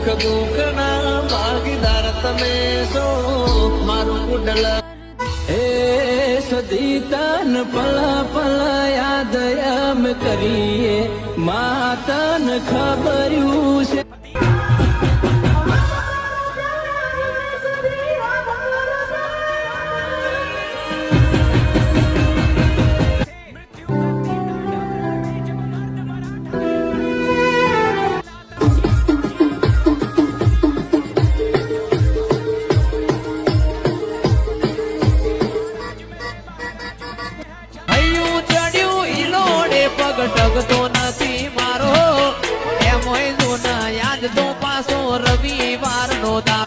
દુઃખ ના ભાગીદાર તમે છો મારું કુંડલ એ સદી તન પલા પલા યાદ એમ કરીએ માતન ખબર્યું છે ટગતો નથી મારો એમોય જૂના યાદ તો પાછો રવિવાર નો દા